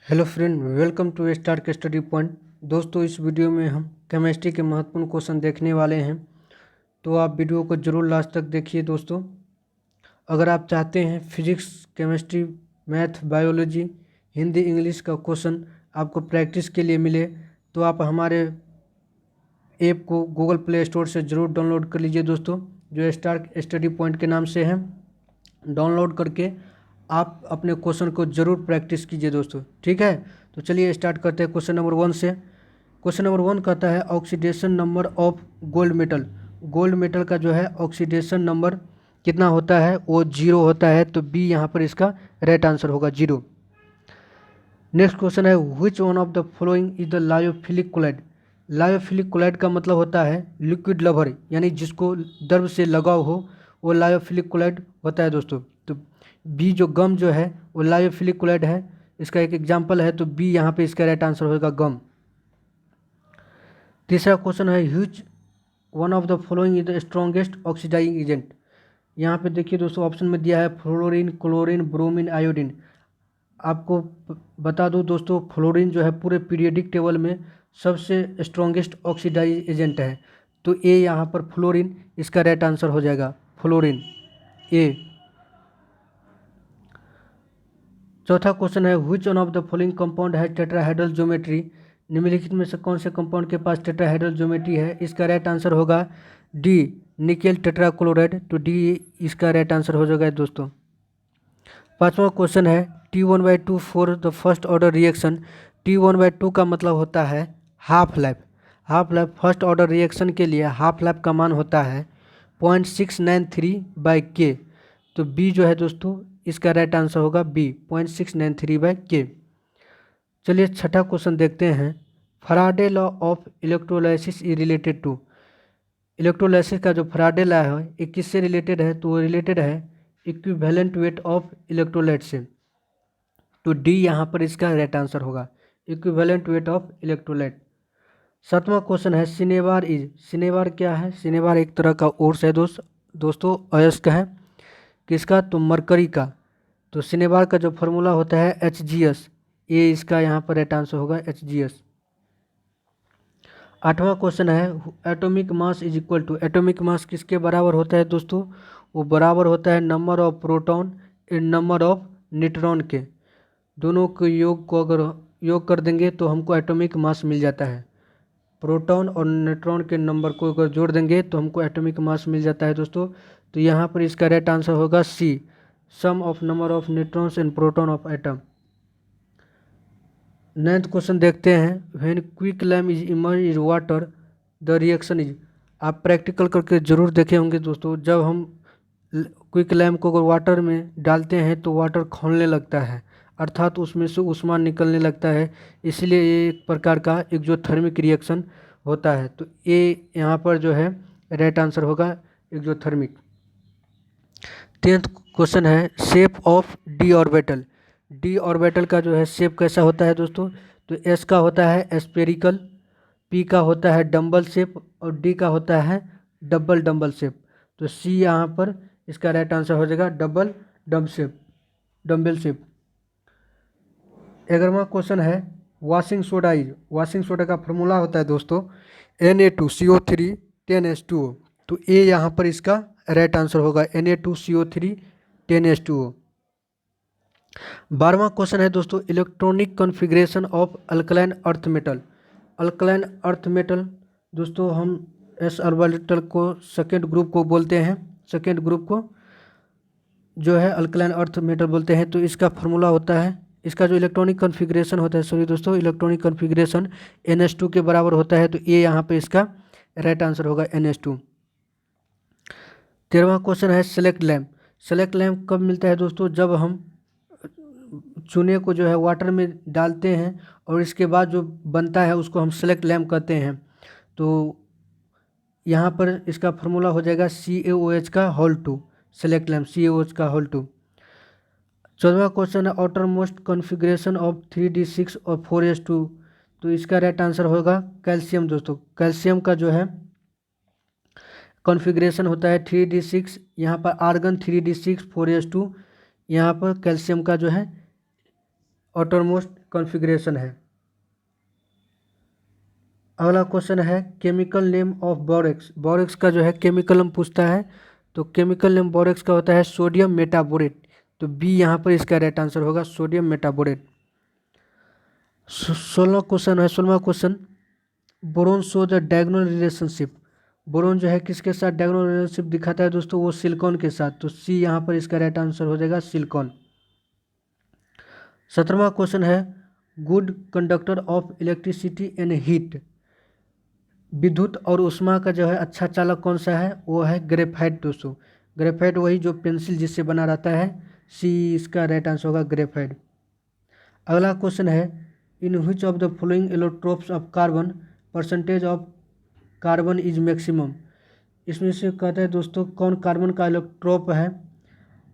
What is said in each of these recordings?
Hello friend, welcome to star के study point. दोस्तों, इस वीडियो में हम केमिस्ट्री के महत्वपूर्ण क्वेश्चन देखने वाले हैं, तो आप वीडियो को जरूर लास्ट तक देखिए। दोस्तों, अगर आप चाहते हैं physics, chemistry, math, biology, Hindi, English का क्वेश्चन आपको प्रैक्टिस के लिए मिले, तो आप हमारे ऐप को गूगल प्ले स्टोर से ज़रूर डाउनलोड कर लीजिए। दोस्तों, जो स्टार स्टडी पॉइंट के नाम से है, डाउनलोड करके आप अपने क्वेश्चन को ज़रूर प्रैक्टिस कीजिए दोस्तों। ठीक है, तो चलिए स्टार्ट करते हैं क्वेश्चन नंबर 1 से। क्वेश्चन नंबर 1 कहता है oxidation number of gold metal. Gold metal का जो है ऑक्सीडेशन नंबर कितना होता है, वो 0 होता है, तो बी यहाँ पर इसका राइट आंसर होगा 0। नेक्स्ट क्वेश्चन है which one of the following is the lyophilic colloid. Lyophilic colloid का मतलब होता है लिक्विड लवर, यानी जिसको द्रव से लगाव हो, वो लायोफिलिक कोलाइड होता है दोस्तों। तो बी जो गम जो है वो लायोफिलिक कोलाइड है, इसका एक एग्जाम्पल है, तो बी यहाँ पे इसका राइट आंसर होगा गम। तीसरा क्वेश्चन है which one of the following is the strongest oxidising agent. यहाँ पे देखिए दोस्तों, ऑप्शन में दिया है फ्लोरीन, क्लोरीन, ब्रोमीन, आयोडीन। आपको बता दूं दोस्तों, फ्लोरीन जो है पूरे पीरियोडिक टेबल में सबसे स्ट्रॉन्गेस्ट ऑक्सीडाइज एजेंट है, तो ए यहाँ पर फ्लोरीन इसका राइट आंसर हो जाएगा, फ्लोरीन ए। चौथा क्वेश्चन है which one of the following compound है टेट्राहेड्रल ज्योमेट्री। निम्नलिखित में से कौन से कंपाउंड के पास टेट्राहेड्रल ज्योमेट्री है, इसका राइट आंसर होगा डी, निकेल टेट्राक्लोराइड, तो डी इसका राइट आंसर हो जाएगा दोस्तों। पांचवा क्वेश्चन है T1/2 for the first order reaction. T1/2 का मतलब होता है half life. Half life first order reaction के लिए हाफ लाइफ का मान होता है 0.693/K, तो बी जो है दोस्तों इसका राइट आंसर होगा बी, 0.693/K। चलिए छठा क्वेश्चन देखते हैं। Faraday law of electrolysis is related to. Electrolysis का जो फराडे लॉ है ये किससे रिलेटेड है, तो वो रिलेटेड है इक्विवेलेंट वेट ऑफ इलेक्ट्रोलाइट से, तो डी यहाँ पर इसका राइट आंसर होगा, इक्विवेलेंट वेट ऑफ इलेक्ट्रोलाइट। सातवां क्वेश्चन है सिनेबार इज। सिनेबार क्या है, सिनेबार एक तरह का ओर्स है दोस्तों अयस्क है, किसका, तो मरकरी का। तो सिनेबार का जो फॉर्मूला होता है Hgs, ये इसका यहाँ पर राइट आंसर होगा Hgs। आठवां क्वेश्चन है atomic mass is equal to. Atomic mass किसके बराबर होता है दोस्तों, वो बराबर होता है number of proton in number of neutron के। दोनों के योग को अगर योग कर देंगे तो हमको एटॉमिक मास मिल जाता है। प्रोटॉन और न्यूट्रॉन के नंबर को अगर जोड़ देंगे तो हमको एटॉमिक मास मिल जाता है दोस्तों। तो यहाँ पर इसका राइट आंसर होगा C, sum of number of neutrons and proton of atom. Ninth question देखते हैं when quicklime is immerse is water the reaction is. आप प्रैक्टिकल करके जरूर देखे होंगे दोस्तों, जब हम क्विक लैम को अगर वाटर में डालते हैं तो वाटर खौलने लगता है, अर्थात उसमें से ऊष्मा निकलने लगता है, इसलिए ये एक प्रकार का एक्जोथर्मिक रिएक्शन होता है, तो ये यहाँ पर जो है राइट आंसर होगा एक्जोथर्मिक। 10th क्वेश्चन है shape of D orbital. D orbital का जो है शेप कैसा होता है दोस्तों, तो एस का होता है स्पेरिकल, पी का होता है डम्बल शेप और डी का होता है डबल डम्बल शेप, तो सी यहाँ पर इसका राइट आंसर हो जाएगा डबल डम्बल शेप। 11वां क्वेश्चन है washing soda is. Washing soda का फॉर्मूला होता है दोस्तों Na2CO3 10H2O, तो ए यहाँ पर इसका राइट आंसर होगा Na2CO3 10H2O। 12वां क्वेश्चन है दोस्तों electronic configuration of alkaline earth metal. Alkaline earth metal दोस्तों हम एस ऑर्बिटल को सेकेंड ग्रुप को बोलते हैं, सेकेंड ग्रुप को जो है अल्कलाइन अर्थ मेटल बोलते हैं, तो इसका फॉर्मूला होता है, इसका जो इलेक्ट्रॉनिक कॉन्फ़िगरेशन होता है, सॉरी दोस्तों, इलेक्ट्रॉनिक कॉन्फ़िगरेशन NH2 के बराबर होता है, तो ये यहाँ पे इसका राइट आंसर होगा NH2। 13वां क्वेश्चन है सेलेक्ट लैम्प। सेलेक्ट लैम्प कब मिलता है दोस्तों, जब हम चूने को जो है वाटर में डालते हैं और इसके बाद जो बनता है उसको हम सेलेक्ट लैम्प कहते हैं, तो यहाँ पर इसका फॉर्मूला हो जाएगा CaOH का होल 2, सेलेक्ट लैम्प CaOH का होल 2। 14वां क्वेश्चन है outer most configuration of 3d6 और 4s2, तो इसका राइट आंसर होगा कैल्शियम दोस्तों। कैल्शियम का जो है कॉन्फ़िगरेशन होता है 3d6, यहाँ पर आर्गन 3d6 4s2, यहाँ पर कैल्शियम का जो है आउटर मोस्ट कॉन्फ़िगरेशन है। अगला क्वेश्चन है chemical name of borax. Borax का जो है केमिकल नेम पूछता है, तो केमिकल नेम बोरेक्स का होता है सोडियम मेटाबोरेट। तो बी यहाँ पर इसका राइट आंसर होगा सोडियम मेटाबोरेट। 16वां question boron show the diagonal relationship. Boron जो है किसके साथ डायगोनल रिलेशनशिप दिखाता है दोस्तों, वो सिलिकॉन के साथ। तो सी यहाँ पर इसका राइट आंसर हो जाएगा सिलिकॉन। 17वां क्वेश्चन है good conductor of electricity and heat. विद्युत और ऊष्मा का जो है अच्छा चालक कौन सा है, वो है ग्रेफाइट दोस्तों। ग्रेफाइट वही जो पेंसिल जिससे बना रहता है, सी इसका राइट आंसर होगा ग्रेफाइट। अगला क्वेश्चन है in which of the following allotropes of carbon percentage of carbon is maximum. इसमें से कहते हैं दोस्तों कौन कार्बन का एलोट्रोप है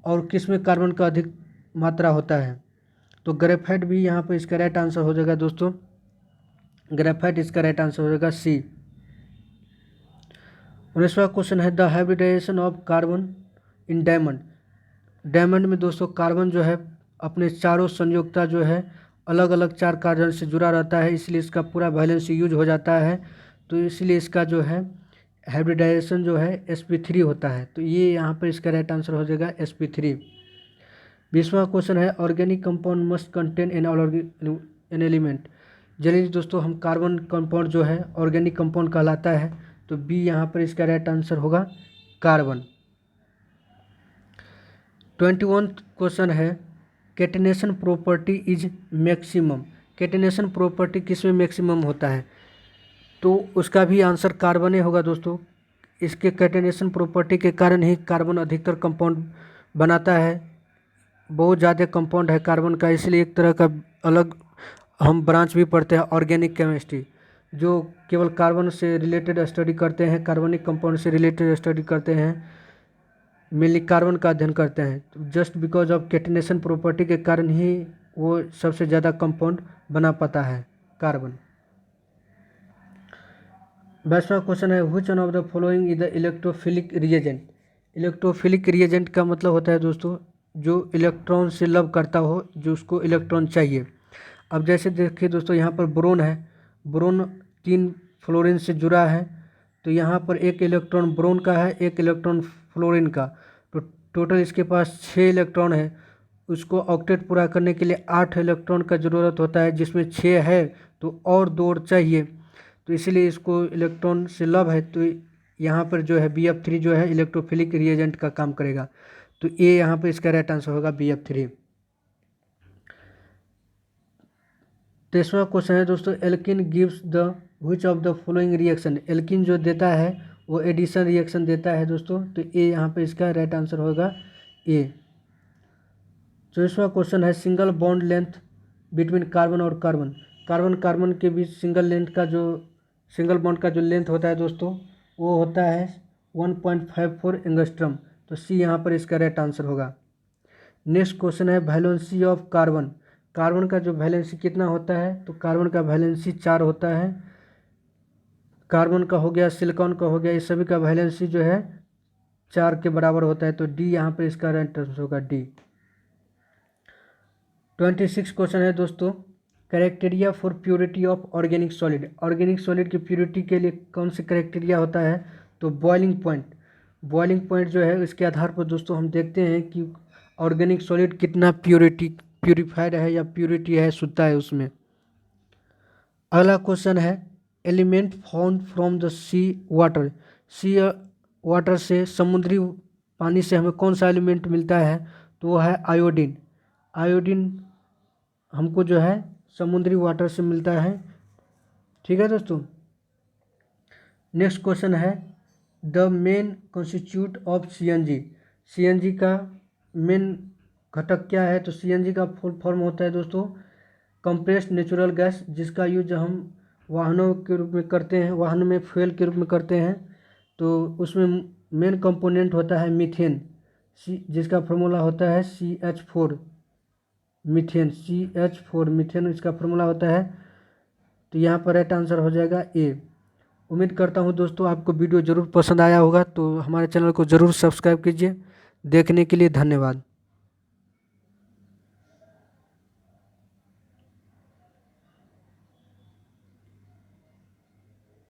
और किस में कार्बन का अधिक मात्रा होता है। तो ग्रेफाइट भी यहाँ पर इसका राइट आंसर हो जाएगा दोस्तों, ग्रेफाइट इसका राइट आंसर हो जाएगा सी। 19वां क्वेश्चन है the hybridisation of carbon in diamond. Diamond में दोस्तों कार्बन जो है अपने चारों संयोजकता जो है अलग अलग 4 कार्बन से जुड़ा रहता है, इसलिए इसका पूरा वैलेंस यूज हो जाता है। तो इसलिए इसका जो है हाइब्रिडाइजेशन जो है sp3 होता है। तो ये यहाँ पर इसका राइट आंसर हो जाएगा sp3। 20वां क्वेश्चन है organic compound must contain an element. चलिए दोस्तों हम कार्बन कंपाउंड जो है ऑर्गेनिक कंपाउंड कहलाता है, तो बी यहाँ पर इसका राइट आंसर होगा कार्बन। 21 क्वेश्चन है catenation property is maximum. Catenation property किस में मैक्सिमम होता है, तो उसका भी आंसर कार्बन ही होगा दोस्तों। इसके कैटेनेशन प्रॉपर्टी के कारण ही कार्बन अधिकतर कंपाउंड बनाता है। बहुत ज़्यादा कंपाउंड है कार्बन का, इसलिए एक तरह का अलग हम ब्रांच भी पढ़ते हैं ऑर्गेनिक केमिस्ट्री, जो केवल कार्बन से रिलेटेड स्टडी करते हैं, कार्बनिक कंपाउंड से रिलेटेड स्टडी करते हैं, मेनली कार्बन का अध्ययन करते हैं। तो just because of catenation property के कारण ही वो सबसे ज़्यादा कंपाउंड बना पाता है कार्बन। 22वां क्वेश्चन है which one of the following is the electrophilic reagent. Electrophilic reagent का मतलब होता है दोस्तों जो इलेक्ट्रॉन से लव करता हो, जो उसको इलेक्ट्रॉन चाहिए। अब जैसे देखिए दोस्तों यहाँ पर बोरोन है, बोरोन 3 फ्लोरीन से जुड़ा है, तो यहाँ पर एक इलेक्ट्रॉन बोरोन का है, एक इलेक्ट्रॉन फ्लोरीन का, तो टोटल इसके पास 6 इलेक्ट्रॉन है। उसको ऑक्टेट पूरा करने के लिए 8 इलेक्ट्रॉन का ज़रूरत होता है, जिसमें 6 है तो और 2 और चाहिए, तो इसीलिए इसको इलेक्ट्रॉन से लव है। तो यहाँ पर जो है BF3 जो है इलेक्ट्रोफिलिक रिएजेंट का काम करेगा, तो ये यहाँ पर इसका राइट आंसर होगा BF3। 23वां क्वेश्चन है दोस्तों alkene gives the which of the following reaction. Alkene जो देता है वो एडिशन रिएक्शन देता है दोस्तों, तो ए यहाँ पे इसका राइट आंसर होगा ए। 24वां क्वेश्चन है single bond length between carbon और कार्बन। कार्बन कार्बन के बीच सिंगल बॉन्ड का जो लेंथ होता है दोस्तों वो होता है 1.54 एंगस्ट्रम, तो सी यहाँ पर इसका राइट आंसर होगा। नेक्स्ट क्वेश्चन है वैलेंसी ऑफ कार्बन। कार्बन का जो वैलेंसी कितना होता है, तो कार्बन का वैलेंसी 4 होता है। कार्बन का हो गया, सिलिकॉन का हो गया, इस सभी का वैलेंसी जो है 4 के बराबर होता है, तो डी यहाँ पर इसका राइट आंसर होगा डी। 26 क्वेश्चन है दोस्तों criteria for purity of organic solid. Organic solid की प्योरिटी के लिए कौन से क्राइटेरिया होता है, तो बॉइलिंग पॉइंट। बॉइलिंग पॉइंट जो है इसके आधार पर दोस्तों हम देखते हैं कि ऑर्गेनिक सॉलिड कितना प्यूरिफाइड है या प्योरिटी है, शुद्धता है उसमें। अगला क्वेश्चन है element found from the sea water. Sea water से समुद्री पानी से हमें कौन सा एलिमेंट मिलता है, तो वो है आयोडीन। आयोडीन हमको जो है समुद्री वाटर से मिलता है। ठीक है दोस्तों। नेक्स्ट क्वेश्चन है the main constitute of CNG। CNG का मेन घटक क्या है, तो CNG का फुल फॉर्म होता है दोस्तों कंप्रेस्ड नेचुरल गैस, जिसका यूज हम वाहनों के रूप में करते हैं, वाहन में फ्यूल के रूप में करते हैं। तो उसमें मेन कंपोनेंट होता है मीथेन, जिसका फार्मूला होता है CH4 मीथेन। CH4 मीथेन इसका फार्मूला होता है, तो यहाँ पर राइट आंसर हो जाएगा ए। उम्मीद करता हूँ दोस्तों आपको वीडियो ज़रूर पसंद आया होगा, तो हमारे चैनल को ज़रूर सब्सक्राइब कीजिए। देखने के लिए धन्यवाद।